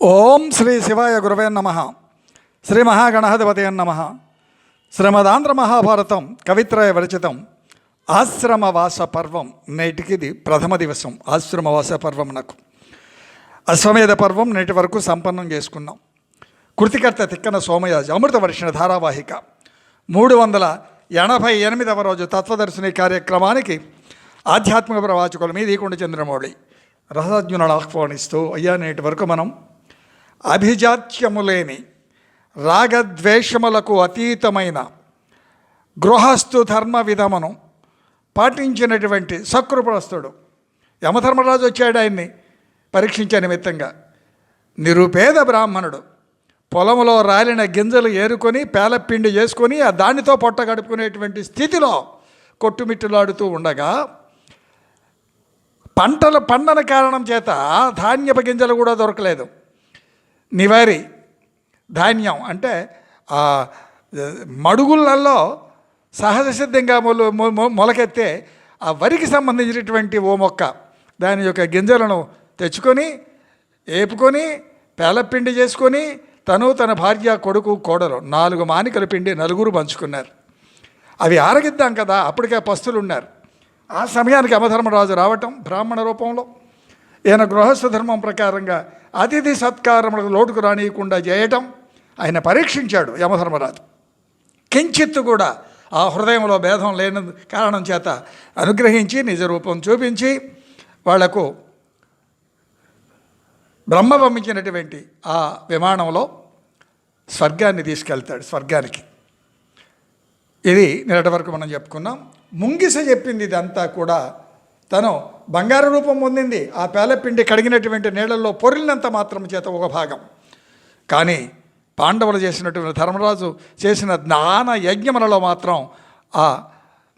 ఓం శ్రీ శివాయ గురవే నమ. శ్రీ మహాగణాధిపతయ నమ. శ్రీమదాంధ్ర మహాభారతం కవిత్రయ విరచితం ఆశ్రమవాస పర్వం. నేటికిది ప్రథమ దివసం. ఆశ్రమవాస పర్వమునకు అశ్వమేధ పర్వం నేటి వరకు సంపన్నం చేసుకున్నాం. కృతికర్త తిక్కన సోమయాజి అమృత వర్షణ ధారావాహిక 388వ రోజు తత్వదర్శిని కార్యక్రమానికి ఆధ్యాత్మిక ప్రవాచకుల మీద ఈకొండ చంద్రమౌళి రసజ్ఞులను ఆహ్వానిస్తూ, అయ్యా నేటి వరకు మనం అభిజాత్యము లేని రాగద్వేషములకు అతీతమైన గృహస్థు ధర్మ విధమును పాటించినటువంటి సకృపరస్తుడు యమధర్మరాజు వచ్చాడు ఆయన్ని పరీక్షించే నిమిత్తంగా. నిరుపేద బ్రాహ్మణుడు పొలంలో రాలిన గింజలు ఏరుకొని పేలపిండి చేసుకొని ఆ దానితో పొట్ట గడుపుకునేటువంటి స్థితిలో కొట్టుమిట్టులాడుతూ ఉండగా పంటలు పండని కారణం చేత ధాన్యపు గింజలు కూడా దొరకలేదు. నివారి ధాన్యం అంటే ఆ మడుగులలో సహజ సిద్ధంగా మొలకెత్తే ఆ వరికి సంబంధించినటువంటి ఓ మొక్క దాని యొక్క గింజలను తెచ్చుకొని ఏపుకొని పేలపిండి చేసుకొని తను తన భార్య కొడుకు కోడలు 4 మానికల పిండి 4 పంచుకున్నారు. అవి ఆరగిద్దాం కదా, అప్పటికే పస్తులు ఉన్నారు. ఆ సమయానికి యమధర్మరాజు రావటం బ్రాహ్మణ రూపంలో ఈయన గృహస్థ ధర్మం ప్రకారంగా అతిథి సత్కారములకు లోటుకు రానియకుండా చేయటం ఆయన పరీక్షించాడు యమధర్మరాజు. కించిత్తు కూడా ఆ హృదయంలో భేదం లేని కారణం చేత అనుగ్రహించి నిజ రూపం చూపించి వాళ్లకు బ్రహ్మ పంపించినటువంటి ఆ విమానంలో స్వర్గాన్ని తీసుకెళ్తాడు. స్వర్గానికి ఇది నిన్నటి వరకు మనం చెప్పుకున్నాం. ముంగిస చెప్పింది ఇదంతా కూడా తను బంగారు రూపం పొందింది. ఆ పేలపిండి కడిగినటువంటి నీళ్ళల్లో పొరిలినంత మాత్రం చేత ఒక భాగం. కానీ పాండవులు చేసినటువంటి ధర్మరాజు చేసిన జ్ఞాన యజ్ఞములలో మాత్రం ఆ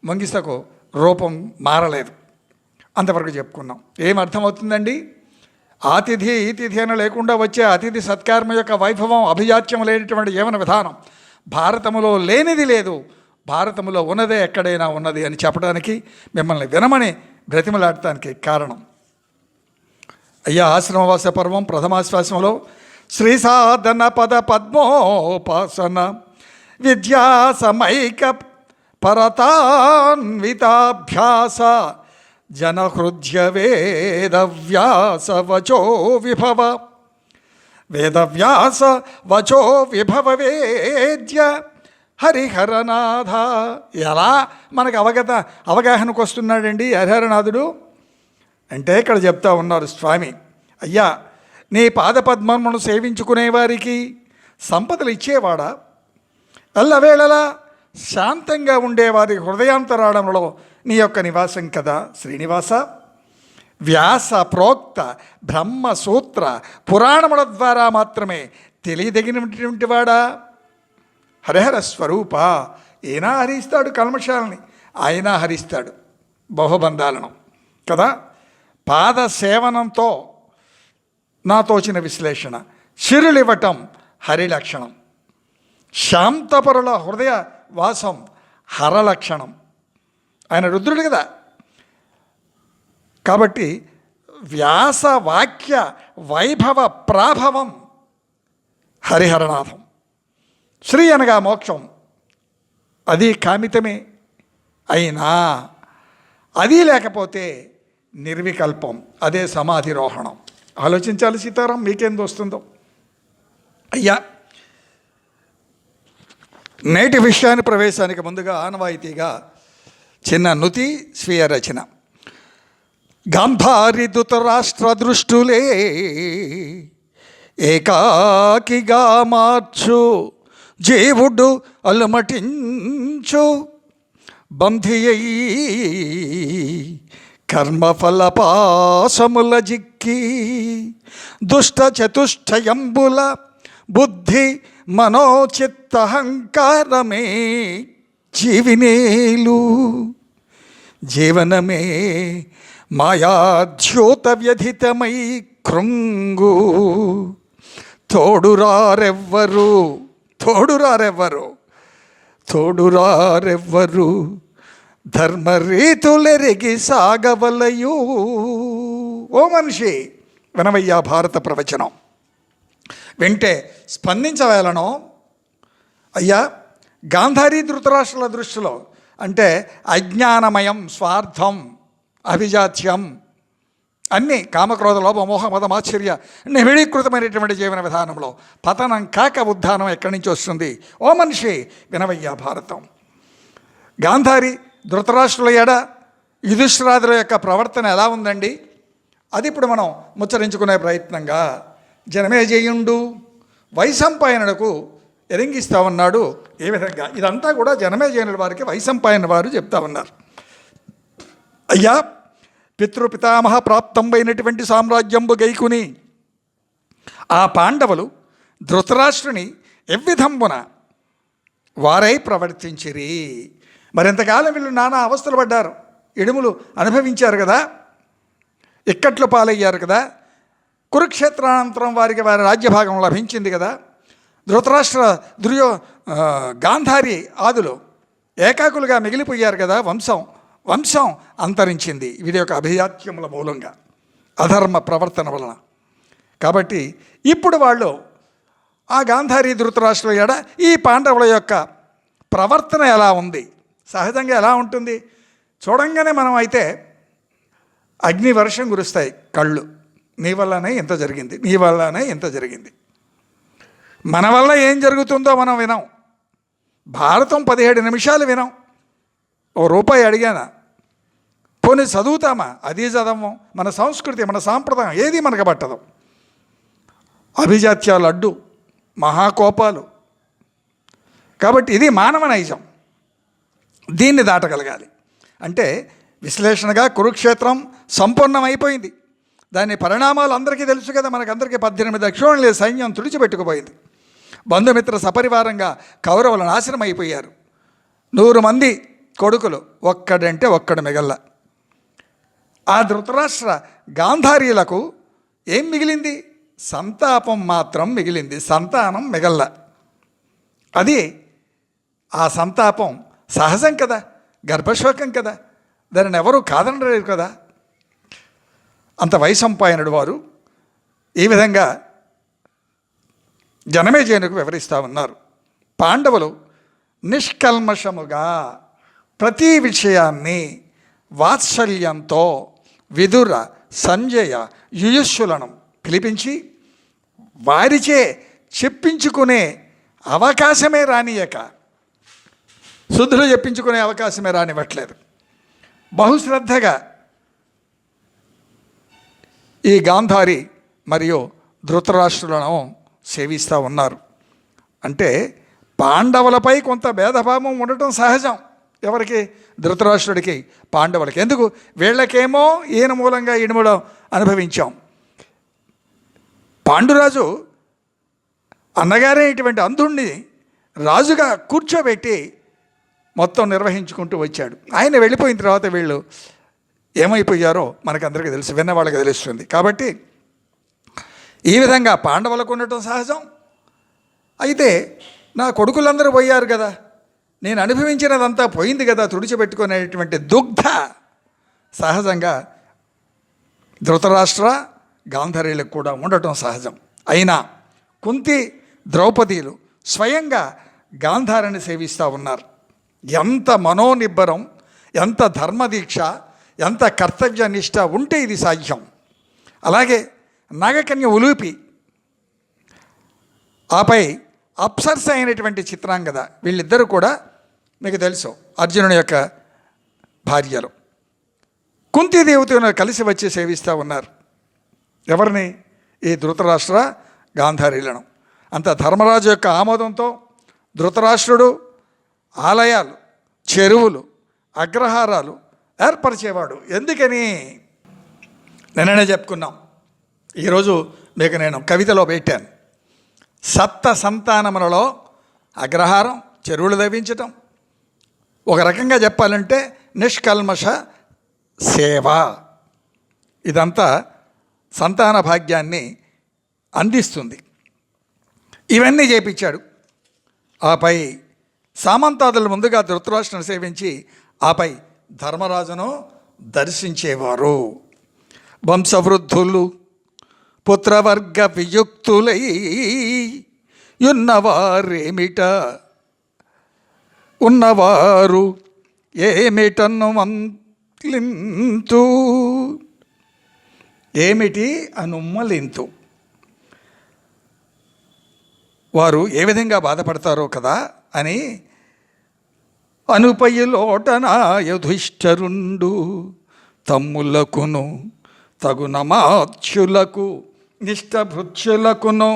ముంగిసకు రూపం మారలేదు. అంతవరకు చెప్పుకున్నాం. ఏమర్థమవుతుందండి? ఆతిథి ఈతిథి అని లేకుండా వచ్చే అతిథి సత్కారం యొక్క వైభవం అభిజాత్యం లేనటువంటి జీవన విధానం భారతములో లేనిది లేదు, భారతములో ఉన్నదే ఎక్కడైనా ఉన్నది అని చెప్పడానికి మిమ్మల్ని వినమని బ్రతిమలాడటానికి కారణం. అయ్యా ఆశ్రమవాస పర్వం ప్రథమాశ్వాసంలో శ్రీ సాధన పద పద్మోపాసన విద్యా సమైక పరతాన్వితాభ్యాస జనహృద్య వేదవ్యాస వచో విభవ వేదవ్యాస వచో విభవ వేద్య హరిహరనాథ. ఎలా మనకు అవగాహనకు వస్తున్నాడండి హరిహరనాథుడు అంటే ఇక్కడ చెప్తా ఉన్నారు స్వామి. అయ్యా నీ పాదపద్మమును సేవించుకునేవారికి సంపదలు ఇచ్చేవాడా? ఎల్లవేళలా శాంతంగా ఉండేవారి హృదయాంతరాళంలో నీ యొక్క నివాసం కదా శ్రీనివాస. వ్యాస ప్రోక్త బ్రహ్మసూత్ర పురాణముల ద్వారా మాత్రమే తెలియదగినటువంటి వాడా? హరిహర స్వరూప. ఈయన హరిస్తాడు కల్మషాలని, ఆయన హరిస్తాడు బహుబంధాలను కదా. పాద సేవనంతో నా తోచిన విశ్లేషణ. చిరులివ్వటం హరి లక్షణం, శాంతపరుల హృదయ వాసం హరలక్షణం. ఆయన రుద్రుడు కదా. కాబట్టి వ్యాస వాక్య వైభవ ప్రాభవం హరిహరనాథం. శ్రీ అనగా మోక్షం, అది కామితమే. అయినా అది లేకపోతే నిర్వికల్పం, అదే సమాధిరోహణం. ఆలోచించాలి సీతారాం, మీకేం వస్తుందో. అయ్యా నేటి విషయాన్ని ప్రవేశానికి ముందుగా ఆనవాయితీగా చిన్న నుతి స్వీయ రచన. గాంధారి ధృతరాష్ట్ర దృష్టులే ఏకాకిగా మార్చు జీవుడు అలమటించు బంధియై కర్మఫలపాసముల జిక్కి దుష్ట చతుష్టయంబుల బుద్ధి మనోచిత్తహంకారమే జీవినేలు జీవనమే మాయాద్యోత వ్యధితమై కృంగు తోడురారెవ్వరు ధర్మరీతులెరిగి సాగవలయు. ఓ మనిషి వినవయ్యా భారత ప్రవచనం. వింటే స్పందించవేలనో. అయ్యా, గాంధారీ ధృతరాష్ట్రుల దృష్టిలో అంటే అజ్ఞానమయం, స్వార్థం, అభిజాత్యం, అన్నీ కామక్రోధ లోభ మోహ మద మాశ్చర్య నిమిడీకృతమైనటువంటి జీవన విధానంలో పతనం కాక ఉద్ధానం ఎక్కడి నుంచి వస్తుంది? ఓ మనిషి వినవయ్యా భారతం. గాంధారి ధృతరాష్ట్రుల ఎడ యుధిష్ఠిరాదుల యొక్క ప్రవర్తన ఎలా ఉందండి? అది ఇప్పుడు మనం ముచ్చరించుకునే ప్రయత్నంగా జనమేజయుండు వైశంపాయనులకు ఎరింగిస్తూ ఉన్నాడు. ఏ విధంగా? ఇదంతా కూడా జనమేజయునుల వారికి వైశంపాయన వారు చెప్తా ఉన్నారు. అయ్యా, పితృపితామహ ప్రాప్తంబైనటువంటి సామ్రాజ్యంబు గైకుని ఆ పాండవులు ధృతరాష్ట్రుని ఎవ్విధంబున వారై ప్రవర్తించిరి. మరింతకాలం వీళ్ళు నానా అవస్థలు పడ్డారు, ఇడుములు అనుభవించారు కదా, ఇక్కట్లు పాలయ్యారు కదా. కురుక్షేత్రానంతరం వారికి వారి రాజ్యభాగం లభించింది కదా. ధృతరాష్ట్ర గాంధారి ఆదులు ఏకాకులుగా మిగిలిపోయారు కదా. వంశం అంతరించింది వీరి యొక్క అభిజాత్యముల మూలంగా, అధర్మ ప్రవర్తన వలన. కాబట్టి ఇప్పుడు వాళ్ళు ఆ గాంధారీ ధృతరాష్ట్రుల ఎడ ఈ పాండవుల యొక్క ప్రవర్తన ఎలా ఉంది, సహజంగా ఎలా ఉంటుంది? చూడంగానే మనం అయితే అగ్ని వర్షం కురుస్తాయి కళ్ళు. నీ వల్లనే ఇంత జరిగింది, నీ వల్లనే ఇంత జరిగింది. మన వల్ల ఏం జరుగుతుందో మనం వినం. భారతం 17 నిమిషాలు వినం. ఓ రూపాయి అడిగానా? పోనీ చదువుతామా? అది చదవం. మన సంస్కృతి, మన సాంప్రదాయం ఏది మనకు పట్టదు. అభిజాత్యాలు అడ్డు, మహాకోపాలు. కాబట్టి ఇది మానవ నైజం. దీన్ని దాటగలగాలి అంటే విశ్లేషణగా కురుక్షేత్రం సంపూర్ణమైపోయింది. దాని పరిణామాలు అందరికీ తెలుసు కదా. మనకందరికీ 18 అక్షోణుల సైన్యం తుడిచిపెట్టుకుపోయింది. బంధుమిత్ర సపరివారంగా కౌరవులు నాశనం అయిపోయారు. 100 మంది కొడుకులు, ఒక్కడంటే ఒక్కడు మిగల్ల. ఆ ధృతరాష్ట్ర గాంధారీలకు ఏం మిగిలింది? సంతాపం మాత్రం మిగిలింది, సంతానం మిగల్ల. అది ఆ సంతాపం సహజం కదా, గర్భశోకం కదా, దానిని ఎవరూ కాదనలేరు కదా. అంత వైశంపాయనుడు వారు ఈ విధంగా జనమేజయునికి వివరిస్తూ ఉన్నారు. పాండవులు నిష్కల్మషముగా ప్రతి విషయాన్ని వాత్సల్యంతో విదుర, సంజయ, యుయుష్యులను పిలిపించి వారిచే చెప్పించుకునే అవకాశమే రానియక, శుద్ధులు చెప్పించుకునే అవకాశమే రానివ్వట్లేదు. బహుశ్రద్ధగా ఈ గాంధారి మరియు ధృతరాష్ట్రులను సేవిస్తూ ఉన్నారు. అంటే పాండవులపై కొంత భేదభావం ఉండటం సహజం. ఎవరికి? ధృతరాష్ట్రుడికి, పాండవులకి. ఎందుకు? వీళ్ళకేమో ఈయన మూలంగా ఇనుములో అనుభవించాం. పాండురాజు అన్నగారే ఇటువంటి అంధుణ్ణి రాజుగా కూర్చోబెట్టి మొత్తం నిర్వహించుకుంటూ వచ్చాడు. ఆయన వెళ్ళిపోయిన తర్వాత వీళ్ళు ఏమైపోయారో మనకందరికీ తెలుసు, విన్నవాళ్ళకి తెలుస్తుంది. కాబట్టి ఈ విధంగా పాండవులకు ఉండటం సహజం. అయితే నా కొడుకులందరూ పోయారు కదా, నేను అనుభవించినదంతా పోయింది కదా, తుడిచిపెట్టుకునేటువంటి దుగ్ధ సహజంగా ధృతరాష్ట్ర గాంధారీలకు కూడా ఉండటం సహజం. అయినా కుంతి, ద్రౌపదీలు స్వయంగా గాంధారిని సేవిస్తూ ఉన్నారు. ఎంత మనోనిబ్బరం, ఎంత ధర్మదీక్ష, ఎంత కర్తవ్య నిష్ట ఉంటే ఇది సాధ్యం. అలాగే నాగకన్య ఉలూపి, ఆపై అప్సరస అయినటువంటి చిత్రాంగద, వీళ్ళిద్దరూ కూడా మీకు తెలుసు అర్జునుని యొక్క భార్యలు. కుంతీదేవితో కలిసి వచ్చి సేవిస్తూ ఉన్నారు. ఎవరిని? ఈ ధృతరాష్ట్ర గాంధారీలను. అంత ధర్మరాజు యొక్క ఆమోదంతో ధృతరాష్ట్రుడు ఆలయాలు, చెరువులు, అగ్రహారాలు ఏర్పరిచేవాడు. ఎందుకని? నిన్ననే చెప్పుకున్నాం. ఈరోజు మీకు నేను కవితలో పెట్టాను. సప్త సంతానములలో అగ్రహారం, చెరువులు తవ్వించటం, ఒక రకంగా చెప్పాలంటే నిష్కల్మష సేవ, ఇదంతా సంతాన భాగ్యాన్ని అందిస్తుంది. ఇవన్నీ చేపించాడు. ఆపై సామంతాదులు ముందుగా ధృతరాష్ట్రుని సేవించి ఆపై ధర్మరాజును దర్శించేవారు. వంశవృద్ధులు పుత్రవర్గ వియుక్తులై ఉన్నవారేమిట, ఉన్నవారు ఏమిటన్ను మంలింతు, ఏమిటి అనుమ్మలింతు, వారు ఏ విధంగా బాధపడతారో కదా అని అనుపయులోటన యుధిష్ఠరుండు తమ్ములకును తగునమాత్యులకు నిష్టభృత్యులకును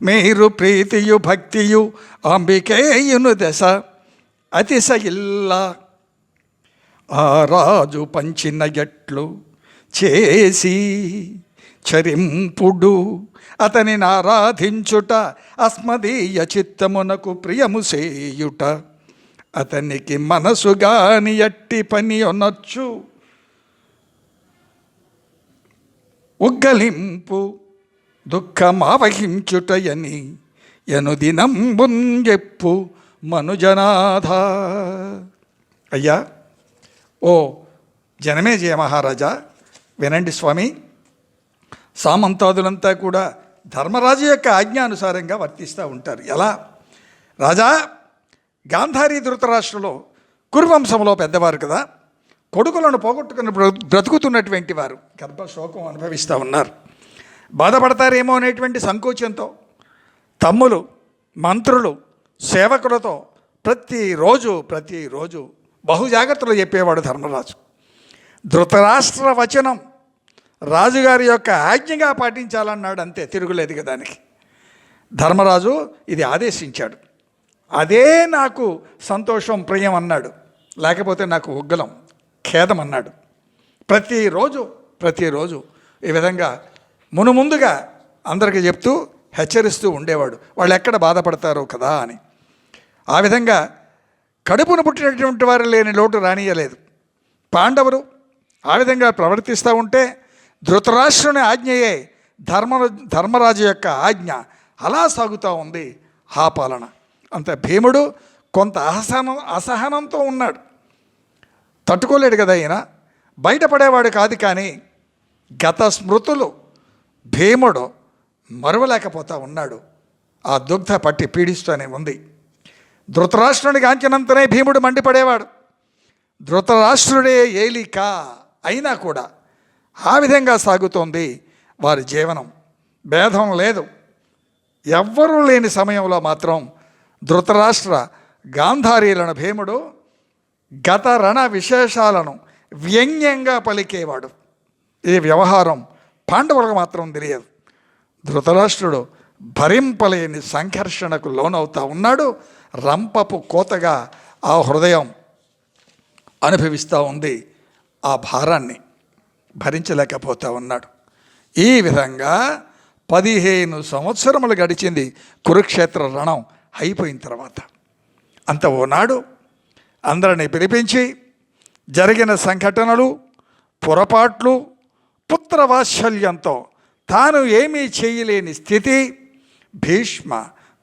మీరు ప్రీతియు భక్తియు అంబికేయును దశ అతిశయిల్ల ఆ రాజు పంచిన ఎట్లు చేసి చరింపుడు అతనిని ఆరాధించుట అస్మదీయ చిత్తమునకు ప్రియము చేయుట అతనికి మనసుగాని ఎట్టి పని అనొచ్చు ఉగ్గలింపు దుఃఖమావహించుటయని ఎనుదినంబున్ చెప్పు మనుజనాథ. అయ్యా, ఓ జనమేజయ మహారాజా, వినండి స్వామి. సామంతాదులంతా కూడా ధర్మరాజు యొక్క ఆజ్ఞానుసారంగా వర్తిస్తూ ఉంటారు. ఎలా? రాజా, గాంధారీ ధృతరాష్ట్రులో కురువంశంలో పెద్దవారు కదా, కొడుకులను పోగొట్టుకుని బ్రతుకుతున్నటువంటి వారు గర్భశోకం అనుభవిస్తూ ఉన్నారు. బాధపడతారేమో అనేటువంటి సంకోచంతో తమ్ములు, మంత్రులు, సేవకులతో ప్రతిరోజు బహుజాగ్రత్తలు చెప్పేవాడు ధర్మరాజు. ధృతరాష్ట్ర వచనం రాజుగారి యొక్క ఆజ్ఞగా పాటించాలన్నాడు, అంతే, తిరుగులేదు కదా దానికి. ధర్మరాజు ఇది ఆదేశించాడు. అదే నాకు సంతోషం, ప్రియం అన్నాడు, లేకపోతే నాకు ఉగ్గలం, ఖేదం అన్నాడు. ప్రతిరోజు ఈ విధంగా మునుముందుగా అందరికీ చెప్తూ హెచ్చరిస్తూ ఉండేవాడు, వాళ్ళు ఎక్కడ బాధపడతారో కదా అని. ఆ విధంగా కడుపును పుట్టినటువంటి వారు లేని లోటు రానియలేదు. పాండవులు ఆ విధంగా ప్రవర్తిస్తూ ఉంటే ధృతరాష్ట్రుని ఆజ్ఞయే ధర్మరాజు యొక్క ఆజ్ఞ అలా సాగుతూ ఉంది ఆ పాలన. అంత భీముడు కొంత అసహనంతో ఉన్నాడు, తట్టుకోలేడు కదా ఈయన, బయటపడేవాడు కాదు. కానీ గత స్మృతులు భీముడు మరువలేకపోతా ఉన్నాడు. ఆ దుగ్ధ పట్టి పీడిస్తూనే ఉంది. ధృతరాష్ట్రునికి ఆంచనంతనే భీముడు మండిపడేవాడు. ధృతరాష్ట్రుడే ఏలిక అయినా కూడా ఆ విధంగా సాగుతోంది వారి జీవనం. భేదం లేదు. ఎవ్వరూ లేని సమయంలో మాత్రం ధృతరాష్ట్ర గాంధారీలను భీముడు గత రణ విశేషాలను వ్యంగ్యంగా పలికేవాడు. ఈ వ్యవహారం పాండవులకు మాత్రం తెలియదు. ధృతరాష్ట్రుడు భరింపలేని సంఘర్షణకు లోనవుతా ఉన్నాడు. రంపపు కోతగా ఆ హృదయం అనుభవిస్తూ ఉంది. ఆ భారాన్ని భరించలేకపోతూ ఉన్నాడు. ఈ విధంగా 15 సంవత్సరములు గడిచింది కురుక్షేత్ర రణం అయిపోయిన తర్వాత. అంత ఓనాడు అందరినీ పిలిపించి జరిగిన సంఘటనలు, పొరపాట్లు, పుత్రవాత్సల్యంతో తాను ఏమీ చేయలేని స్థితి, భీష్మ,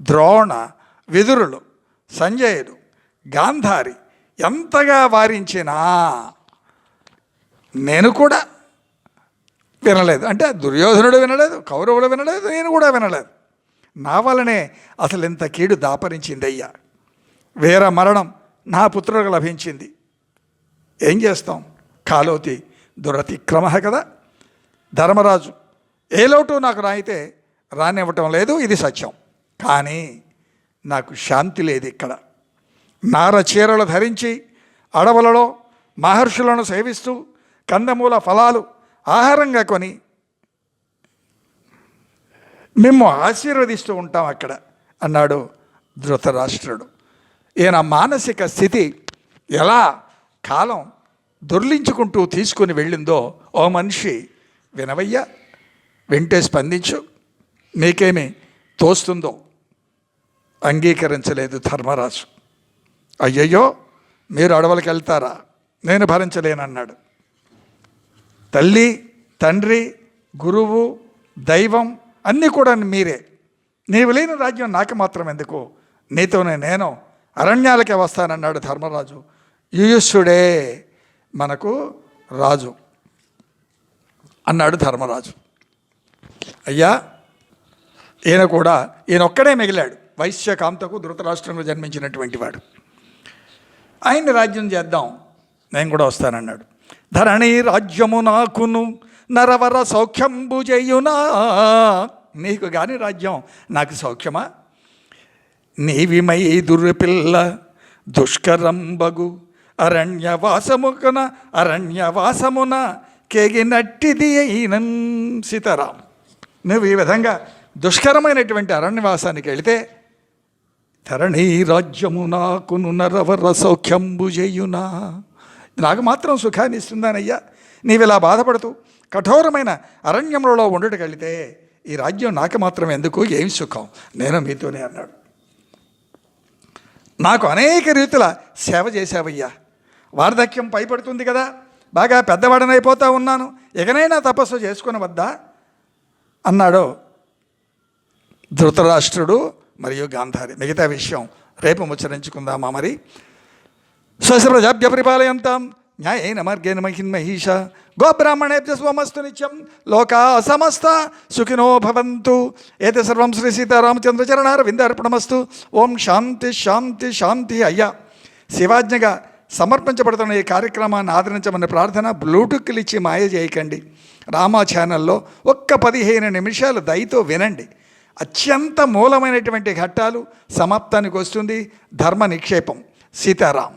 ద్రోణ, విదురులు, సంజయుడు, గాంధారి ఎంతగా వారించినా నేను కూడా వినలేదు. అంటే దుర్యోధనుడు వినలేదు, కౌరవులు వినలేదు, నేను కూడా వినలేదు. నా వల్లనే అసలు ఇంత కీడు దాపరించిందయ్యా. వీర మరణం నా పుత్రులకు లభించింది. ఏం చేస్తాం? కాలోతి దురతిక్రమ కదా. ధర్మరాజు ఏ లోటు నాకు రాయితే రానివ్వటం లేదు, ఇది సత్యం. కానీ నాకు శాంతి లేదు ఇక్కడ. నార చీరలు ధరించి అడవులలో మహర్షులను సేవిస్తూ కందమూల ఫలాలు ఆహారంగా కొని మేము ఆశీర్వదిస్తూ ఉంటాం అక్కడ అన్నాడు ధృతరాష్ట్రుడు. ఈయన మానసిక స్థితి ఎలా కాలం దొర్లించుకుంటూ తీసుకుని వెళ్ళిందో, ఓ మనిషి వినవయ్యా, వింటే స్పందించు, నీకేమి తోస్తుందో. అంగీకరించలేదు ధర్మరాజు. అయ్యయ్యో, మీరు అడవులకు వెళ్తారా? నేను భరించలేనన్నాడు. తల్లి, తండ్రి, గురువు, దైవం అన్నీ కూడా మీరే. నీవు లేని రాజ్యం నాకు మాత్రం ఎందుకు? నీతోనే నేను అరణ్యాలకే వస్తానన్నాడు ధర్మరాజు. యుయుష్ఠుడే మనకు రాజు అన్నాడు ధర్మరాజు. అయ్యా ఈయన ఒక్కడే మిగిలాడు, వైశ్యకాంతకు ధృతరాష్ట్రంలో జన్మించినటువంటి వాడు. ఆయన్ని రాజ్యం చేద్దాం, నేను కూడా వస్తానన్నాడు. ధరణి రాజ్యము నాకును నరవర సౌఖ్యంబు చేయునా, నీకు గాని రాజ్యం నాకు సౌఖ్యమా? నీవిమై దుర్పిల్ల దుష్కరంబగు అరణ్యవాసమున కేగినట్టిది అయినం. సీతారాం, నువ్వు ఈ విధంగా దుష్కరమైనటువంటి అరణ్యవాసానికి వెళితే ధరణి రాజ్యము నాకును నరవర సౌఖ్యంబు చేయునా, నాకు మాత్రం సుఖాన్ని ఇస్తుందానయ్యా. నీవు ఇలా బాధపడుతూ కఠోరమైన అరణ్యంలో ఉండటకెళితే ఈ రాజ్యం నాకు మాత్రం ఎందుకు, ఏమి సుఖం, నేను మీతోనే అన్నాడు. నాకు అనేక రీతుల సేవ చేశావయ్యా, వార్ధక్యం పైపడుతుంది కదా, బాగా పెద్దవాడనైపోతా ఉన్నాను, ఇకనైనా తపస్సు చేసుకుని వద్దా అన్నాడు ధృతరాష్ట్రుడు మరియు గాంధారి. మిగతా విషయం రేపు ముచ్చరించుకుందామా మరి. స్వస్య పరిపాలయంతాం న్యాయేన మార్గేణ మహిన్మహీష గోబ్రాహ్మణేభ్యో స్వమస్తు నిత్యం లోకా సమస్త సుఖినో భవంతు. ఏతే సర్వం శ్రీ సీతారామచంద్రచరణారవిందార్పణమస్తు. ఓం శాంతి శాంతి శాంతి. అయ్యా, శివాజ్ఞగా సమర్పించబడుతున్న ఈ కార్యక్రమాన్ని ఆదరించమని ప్రార్థన. బ్లూటూత్లు ఇచ్చి మాయ చేయకండి. రామా ఛానల్లో ఒక్క 15 నిమిషాలు దయతో వినండి. అత్యంత మూలమైనటువంటి ఘట్టాలు సమాప్తానికి వస్తుంది. ధర్మ నిక్షేపం. సీతారాం.